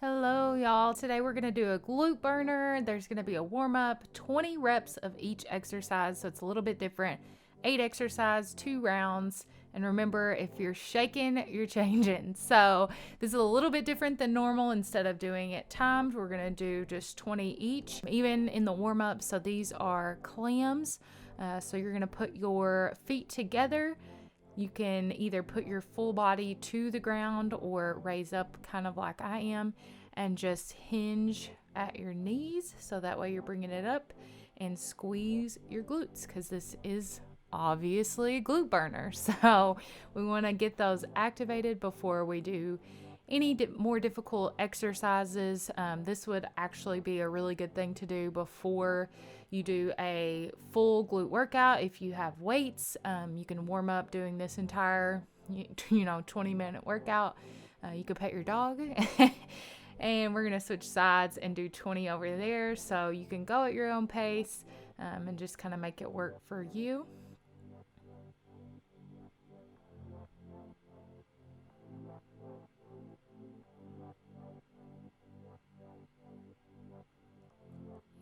Hello, y'all. Today we're going to do a glute burner. There's going to be a warm up, 20 reps of each exercise, so it's a little bit different. 8 exercises, 2 rounds. And remember, if you're shaking, you're changing. So this is a little bit different than normal. Instead of doing it timed, we're going to do just 20 each, even in the warm up. So these are clams. So you're going to put your feet together. You can either put your full body to the ground or raise up kind of like I am and just hinge at your knees. So that way you're bringing it up and squeeze your glutes because this is obviously a glute burner. So we want to get those activated before we do any more difficult exercises. This would actually be a really good thing to do before you do a full glute workout. If you have weights, you can warm up doing this entire 20-minute workout. You could pet your dog and we're gonna switch sides and do 20 over there, so you can go at your own pace and just kind of make it work for you.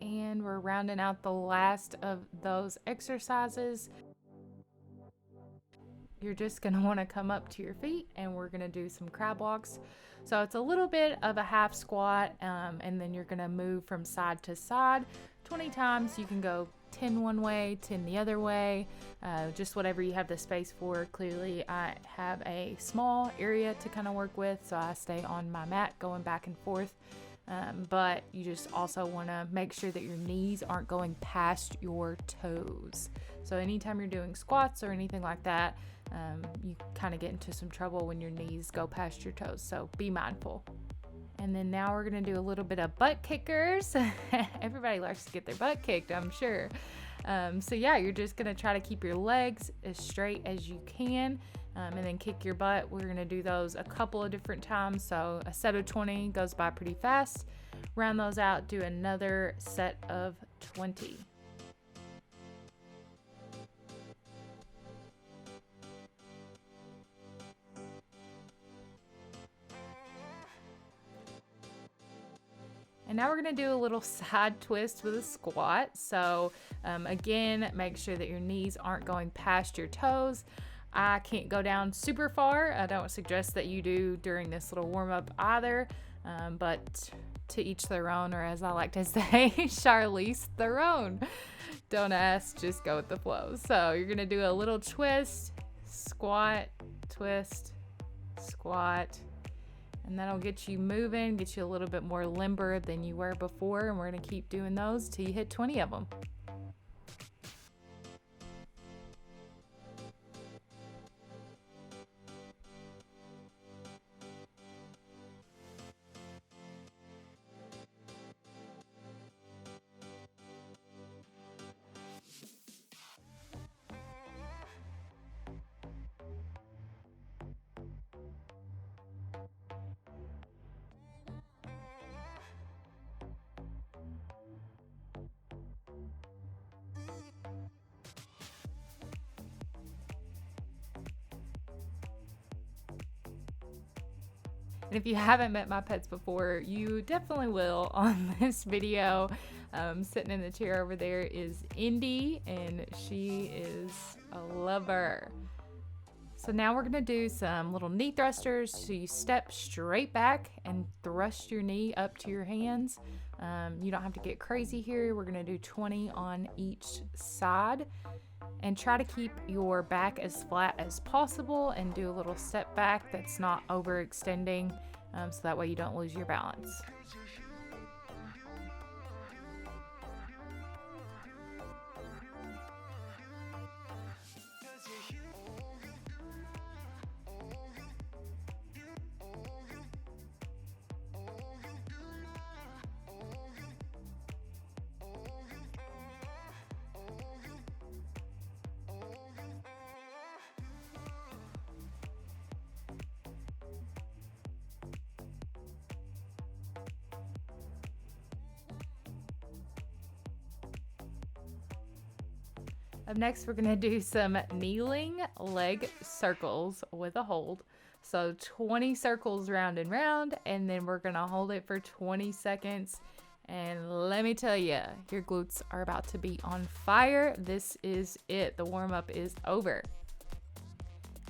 And we're rounding out the last of those exercises. You're just going to want to come up to your feet and we're going to do some crab walks. So it's a little bit of a half squat, and then you're going to move from side to side 20 times. You can go 10 one way, 10 the other way, just whatever you have the space for. Clearly, I have a small area to kind of work with, so I stay on my mat going back and forth. But you just also want to make sure that your knees aren't going past your toes. So anytime you're doing squats or anything like that, you kind of get into some trouble when your knees go past your toes. So be mindful. And then now we're going to do a little bit of butt kickers. Everybody likes to get their butt kicked, I'm sure. So yeah, you're just going to try to keep your legs as straight as you can. And then kick your butt. We're going to do those a couple of different times. So a set of 20 goes by pretty fast. Round those out, do another set of 20. And now we're going to do a little side twist with a squat. So again, make sure that your knees aren't going past your toes. I can't go down super far. I don't suggest that you do during this little warm up either, but to each their own, or as I like to say, Charlize Theron. Don't ask, just go with the flow. So you're gonna do a little twist, squat, twist, squat, and that'll get you moving, get you a little bit more limber than you were before. And we're gonna keep doing those till you hit 20 of them. And if you haven't met my pets before, you definitely will on this video. Sitting in the chair over there is Indy, and she is a lover. So now we're gonna do some little knee thrusters. So you step straight back and thrust your knee up to your hands. You don't have to get crazy here. We're gonna do 20 on each side. And try to keep your back as flat as possible and do a little step back that's not overextending, so that way you don't lose your balance. Up next, we're gonna do some kneeling leg circles with a hold. So So 20 circles round and round, and then we're gonna hold it for 20 seconds. And let me tell you, your glutes are about to be on fire. This is it. The warm up is over.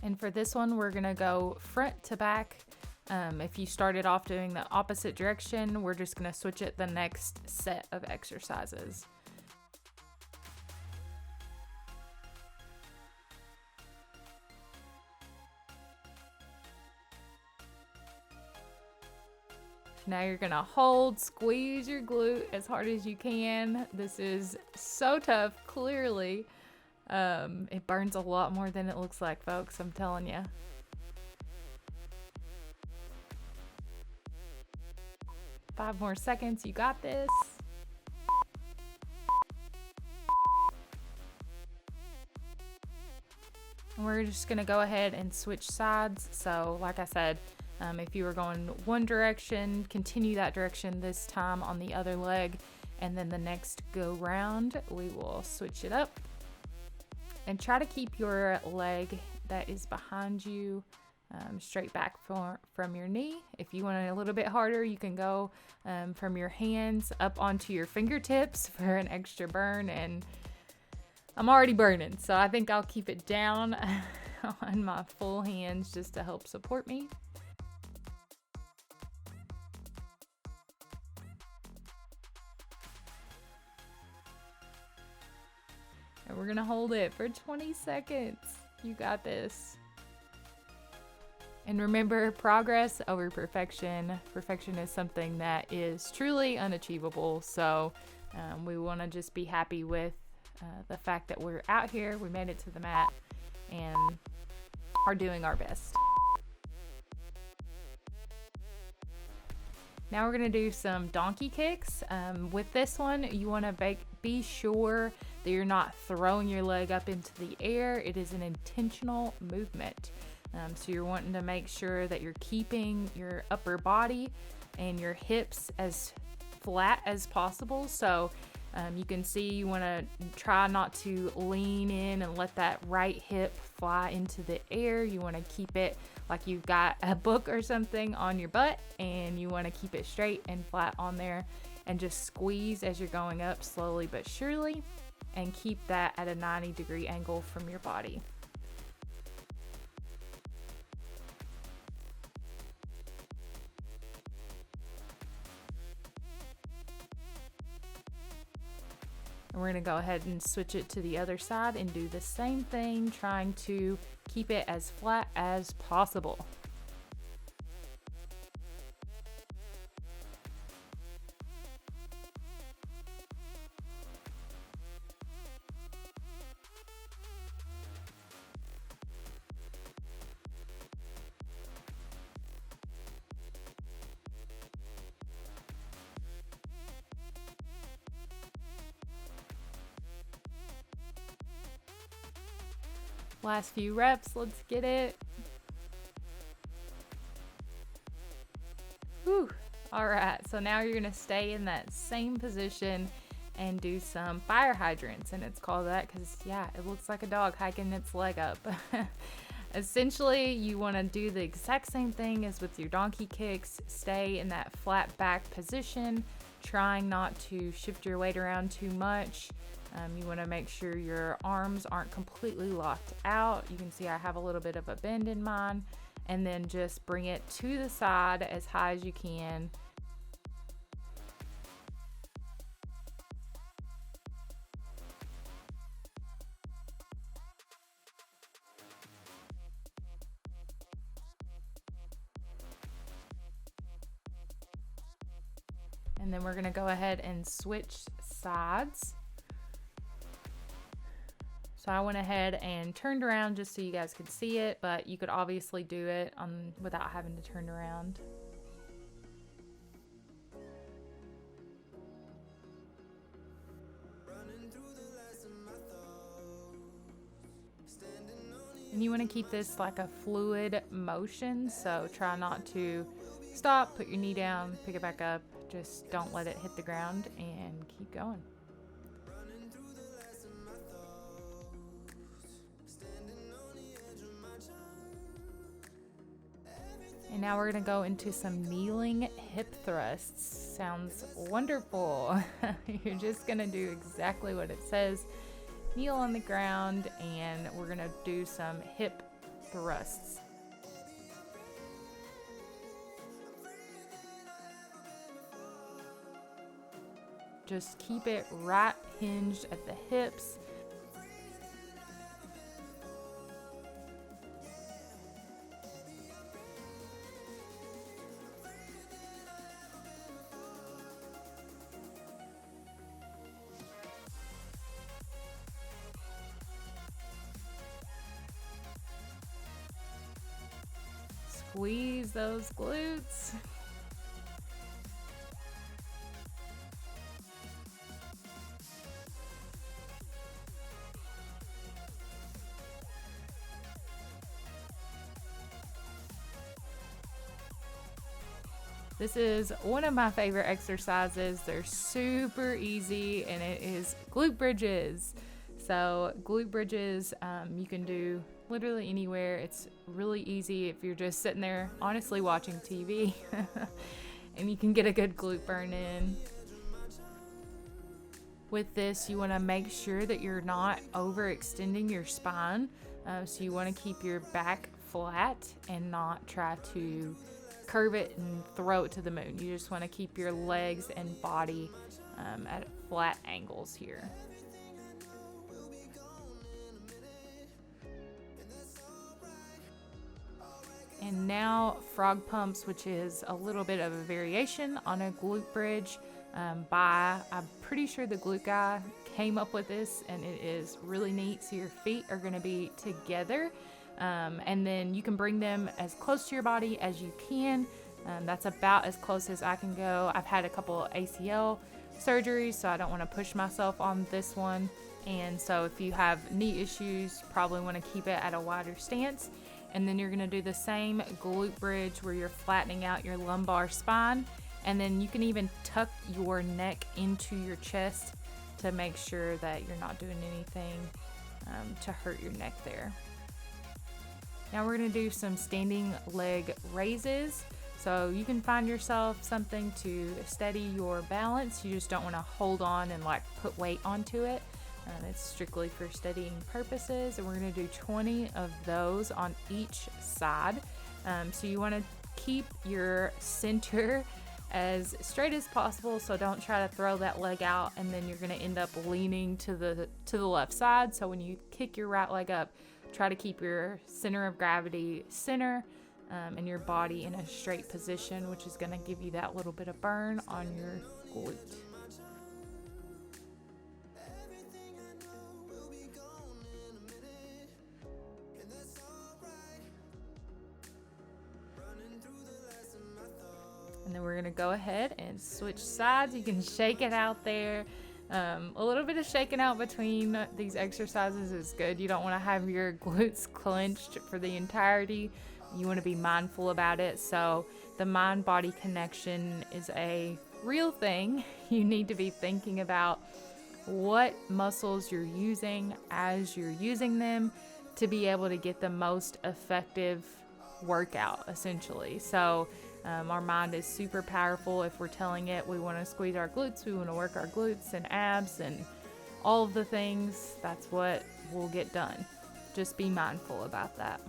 And for this one, we're gonna go front to back. If you started off doing the opposite direction, we're just gonna switch it the next set of exercises. Now you're gonna hold, squeeze your glute as hard as you can. This is so tough, clearly. It burns a lot more than it looks like, folks, I'm telling you. Five more seconds, you got this. And we're just gonna go ahead and switch sides. So like I said, if you were going one direction, continue that direction this time on the other leg, and then the next go round, we will switch it up. And try to keep your leg that is behind you straight back from your knee. If you want it a little bit harder, you can go from your hands up onto your fingertips for an extra burn. And I'm already burning, so I think I'll keep it down on my full hands just to help support me. And we're gonna hold it for 20 seconds. You got this. And remember, progress over perfection. Perfection is something that is truly unachievable. So we want to just be happy with the fact that we're out here, we made it to the mat, and are doing our best. Now we're gonna do some donkey kicks. With this one, you wanna be sure that you're not throwing your leg up into the air. It is an intentional movement. So you're wanting to make sure that you're keeping your upper body and your hips as flat as possible. So you can see you wanna try not to lean in and let that right hip fly into the air. You wanna keep it like you've got a book or something on your butt, and you wanna keep it straight and flat on there, and just squeeze as you're going up slowly but surely, and keep that at a 90-degree angle from your body. And we're gonna go ahead and switch it to the other side and do the same thing, trying to keep it as flat as possible. Last few reps, let's get it. Whew. All right, so now you're gonna stay in that same position and do some fire hydrants. And it's called that because, yeah, it looks like a dog hiking its leg up. Essentially, you wanna do the exact same thing as with your donkey kicks. Stay in that flat back position, trying not to shift your weight around too much. You want to make sure your arms aren't completely locked out. You can see I have a little bit of a bend in mine, and then just bring it to the side as high as you can. And then we're going to go ahead and switch sides. So I went ahead and turned around just so you guys could see it, but you could obviously do it without having to turn around. And you want to keep this like a fluid motion, so try not to stop, put your knee down, pick it back up, just don't let it hit the ground, and keep going. And now we're gonna go into some kneeling hip thrusts. Sounds wonderful. You're just gonna do exactly what it says. Kneel on the ground, and we're gonna do some hip thrusts. Just keep it right hinged at the hips. Squeeze those glutes. This is one of my favorite exercises. They're super easy, and it is glute bridges. So glute bridges, you can do literally anywhere. It's really easy if you're just sitting there honestly watching TV and you can get a good glute burn in. With this, you want to make sure that you're not overextending your spine. So you want to keep your back flat and not try to curve it and throw it to the moon. You just want to keep your legs and body at flat angles here. And now frog pumps, which is a little bit of a variation on a glute bridge. I'm pretty sure the glute guy came up with this, and it is really neat. So your feet are going to be together, and then you can bring them as close to your body as you can. That's about as close as I can go. I've had a couple ACL surgeries, so I don't want to push myself on this one. And so if you have knee issues, you probably want to keep it at a wider stance. And then you're going to do the same glute bridge where you're flattening out your lumbar spine. And then you can even tuck your neck into your chest to make sure that you're not doing anything to hurt your neck there. Now we're going to do some standing leg raises. So you can find yourself something to steady your balance. You just don't want to hold on and like put weight onto it. It's strictly for steadying purposes, and we're going to do 20 of those on each side. So you want to keep your center as straight as possible, so don't try to throw that leg out, and then you're going to end up leaning to the left side. So when you kick your right leg up, try to keep your center of gravity center and your body in a straight position, which is going to give you that little bit of burn on your glute. And then we're gonna go ahead and switch sides. You can shake it out there. A little bit of shaking out between these exercises is good. You don't want to have your glutes clenched for the entirety. You want to be mindful about it. So the mind-body connection is a real thing. You need to be thinking about what muscles you're using as you're using them to be able to get the most effective workout, essentially. So our mind is super powerful. If we're telling it we want to squeeze our glutes, we want to work our glutes and abs and all of the things, that's what will get done. Just be mindful about that.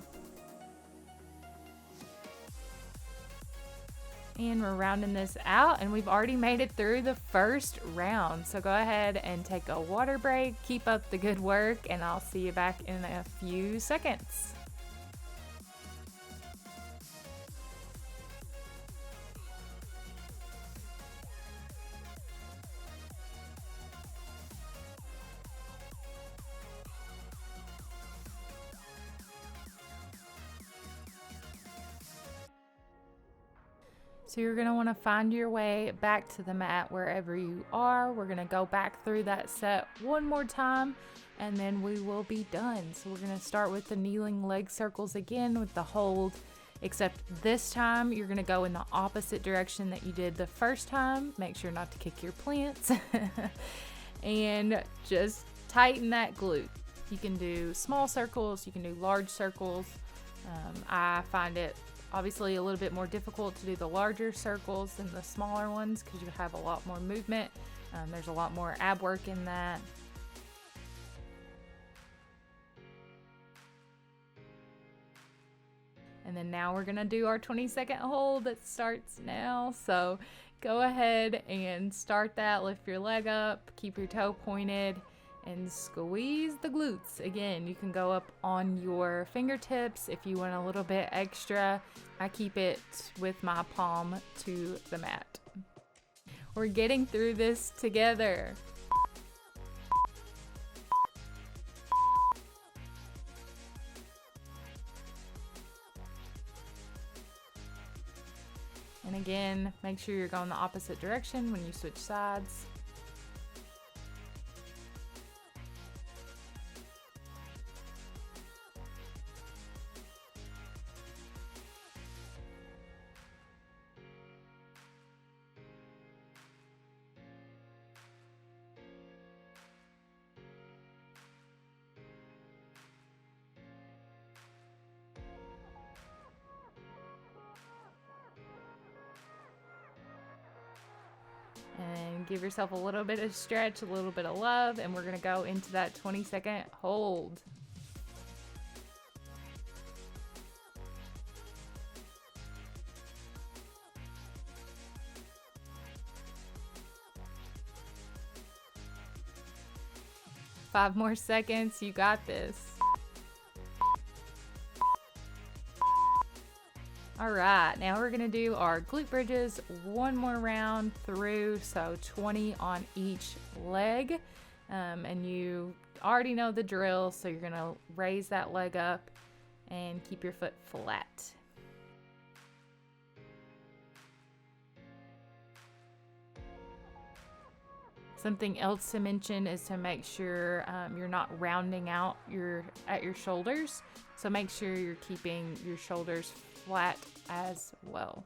And we're rounding this out, and we've already made it through the first round. So go ahead and take a water break. Keep up the good work, and I'll see you back in a few seconds. So you're going to want to find your way back to the mat wherever you are. We're going to go back through that set one more time, and then we will be done. So we're going to start with the kneeling leg circles again with the hold, except this time you're going to go in the opposite direction that you did the first time. Make sure not to kick your plants and just tighten that glute. You can do small circles, you can do large circles. I find it obviously a little bit more difficult to do the larger circles than the smaller ones because you have a lot more movement. There's a lot more ab work in that. And then now we're gonna do our 20-second hold that starts now. So go ahead and start that. Lift your leg up, keep your toe pointed, and squeeze the glutes. Again, you can go up on your fingertips if you want a little bit extra. I keep it with my palm to the mat. We're getting through this together. And again, make sure you're going the opposite direction when you switch sides. And give yourself a little bit of stretch, a little bit of love, and we're gonna go into that 20-second hold. Five more seconds, you got this. All right, now we're gonna do our glute bridges one more round through, so 20 on each leg. And you already know the drill, so you're gonna raise that leg up and keep your foot flat. Something else to mention is to make sure you're not rounding out at your shoulders. So make sure you're keeping your shoulders flat as well.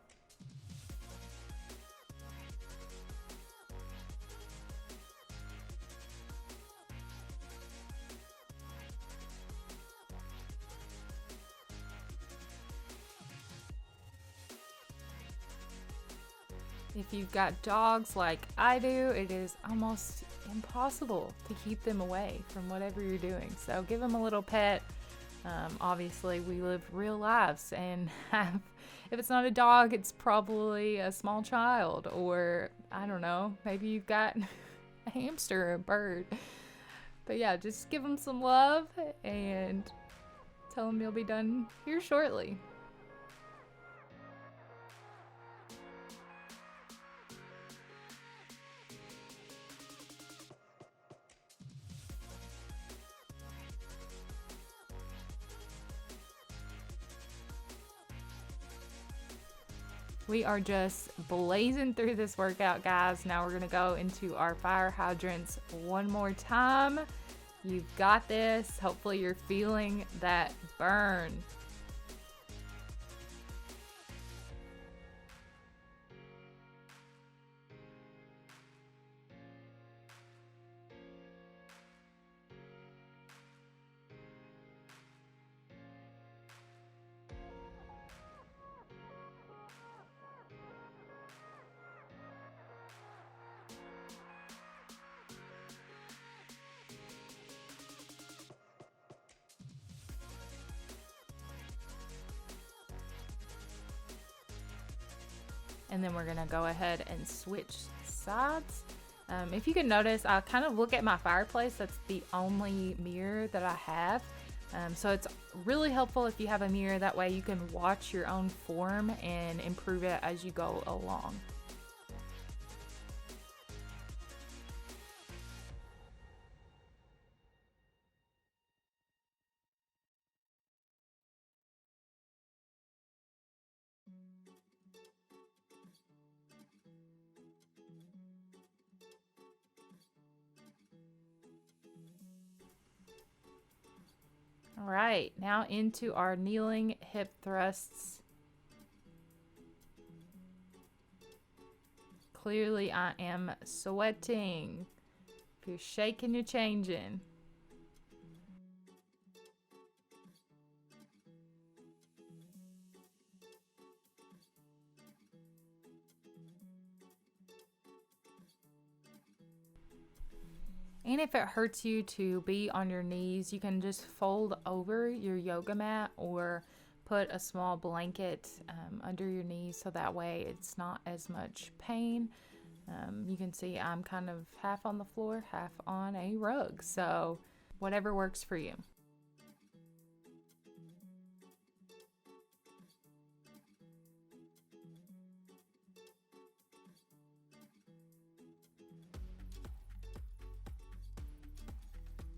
If you've got dogs like I do, it is almost impossible to keep them away from whatever you're doing. So give them a little pet. Obviously, we live real lives, and if it's not a dog, it's probably a small child, or I don't know, maybe you've got a hamster or a bird. But yeah, just give them some love and tell them you'll be done here shortly. We are just blazing through this workout, guys. Now we're gonna go into our fire hydrants one more time. You've got this. Hopefully you're feeling that burn. And then we're gonna go ahead and switch sides. If you can notice, I kind of look at my fireplace. That's the only mirror that I have. So it's really helpful if you have a mirror. That way you can watch your own form and improve it as you go along. All right, now into our kneeling hip thrusts. Clearly I am sweating. If you're shaking, you're changing. And if it hurts you to be on your knees, you can just fold over your yoga mat or put a small blanket under your knees so that way it's not as much pain. You can see I'm kind of half on the floor, half on a rug, so whatever works for you.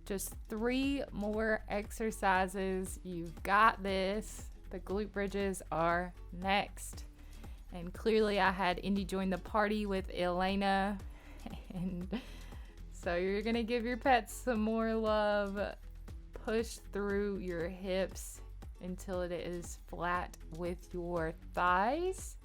Just 3 more exercises. You've got this. The glute bridges are next. And clearly I had Indy join the party with Elena. And so you're gonna give your pets some more love. Push through your hips until it is flat with your thighs.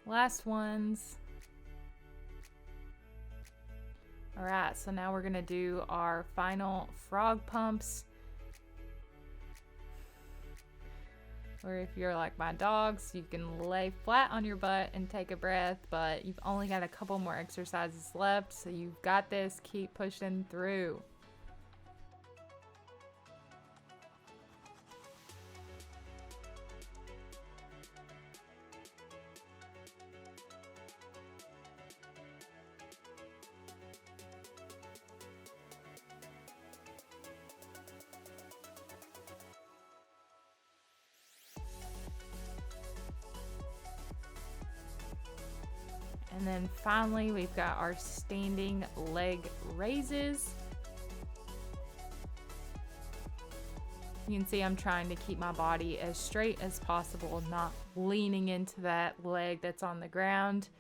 Last ones. All right, so now we're gonna do our final frog pumps. Or if you're like my dogs, you can lay flat on your butt and take a breath, but you've only got a couple more exercises left, so you've got this. Keep pushing through. And then finally, we've got our standing leg raises. You can see I'm trying to keep my body as straight as possible, not leaning into that leg that's on the ground.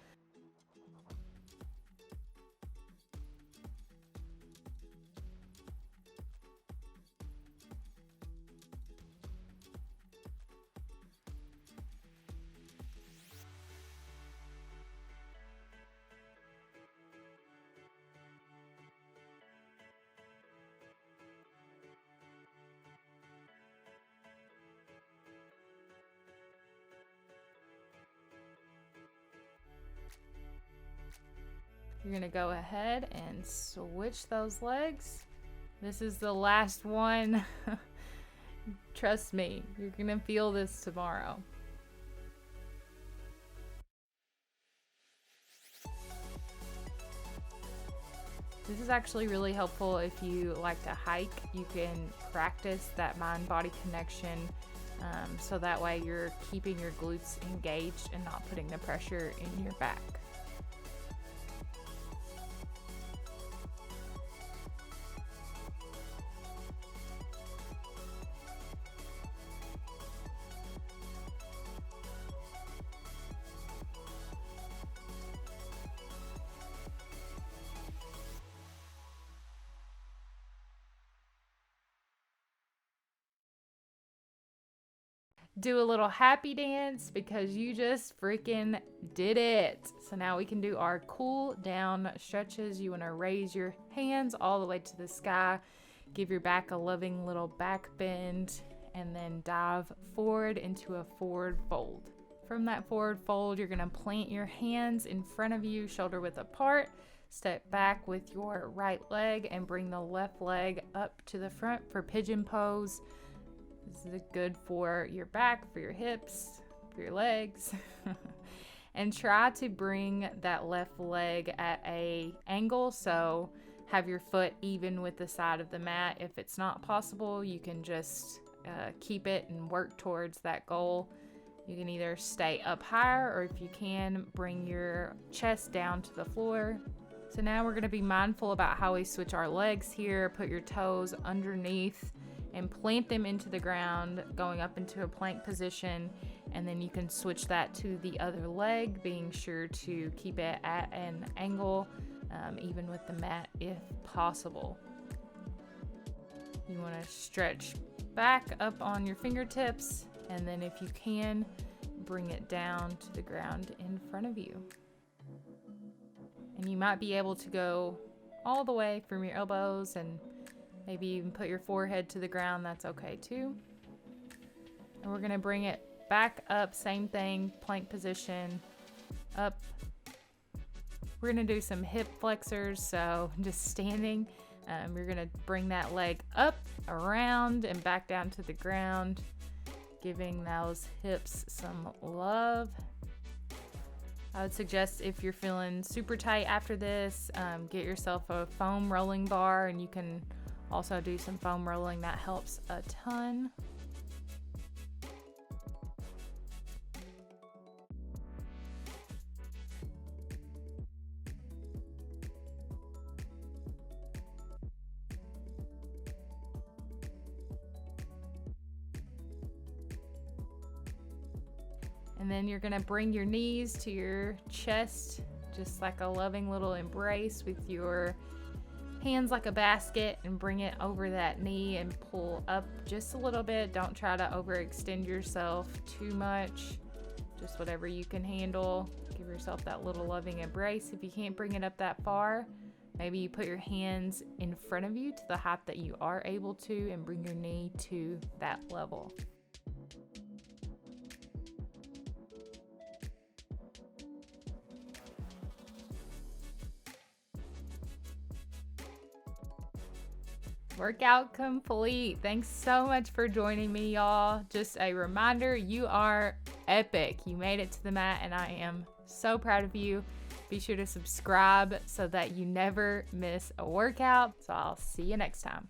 You're gonna go ahead and switch those legs. This is the last one. Trust me, you're gonna feel this tomorrow. This is actually really helpful if you like to hike. You can practice that mind-body connection so that way you're keeping your glutes engaged and not putting the pressure in your back. Do a little happy dance because you just freaking did it. So now we can do our cool down stretches. You want to raise your hands all the way to the sky, give your back a loving little back bend, and then dive forward into a forward fold. From that forward fold, you're going to plant your hands in front of you, shoulder width apart. Step back with your right leg and bring the left leg up to the front for pigeon pose. This is good for your back, for your hips, for your legs. And try to bring that left leg at an angle, so have your foot even with the side of the mat. If it's not possible, you can just keep it and work towards that goal. You can either stay up higher, or if you can, bring your chest down to the floor. So now we're going to be mindful about how we switch our legs here. Put your toes underneath and plant them into the ground, going up into a plank position, and then you can switch that to the other leg, being sure to keep it at an angle, even with the mat if possible. You want to stretch back up on your fingertips, and then if you can, bring it down to the ground in front of you. And you might be able to go all the way from your elbows and maybe even put your forehead to the ground. That's okay too. And we're gonna bring it back up, same thing, plank position, up. We're gonna do some hip flexors, so just standing. You're gonna bring that leg up, around, and back down to the ground, giving those hips some love. I would suggest if you're feeling super tight after this, get yourself a foam rolling bar, and you can also do some foam rolling. That helps a ton. And then you're gonna bring your knees to your chest, just like a loving little embrace with your hands like a basket, and bring it over that knee and pull up just a little bit. Don't try to overextend yourself too much, just whatever you can handle. Give yourself that little loving embrace. If you can't bring it up that far, maybe you put your hands in front of you to the height that you are able to, and bring your knee to that level. Workout complete. Thanks so much for joining me, y'all. Just a reminder, you are epic. You made it to the mat, and I am so proud of you. Be sure to subscribe so that you never miss a workout. So I'll see you next time.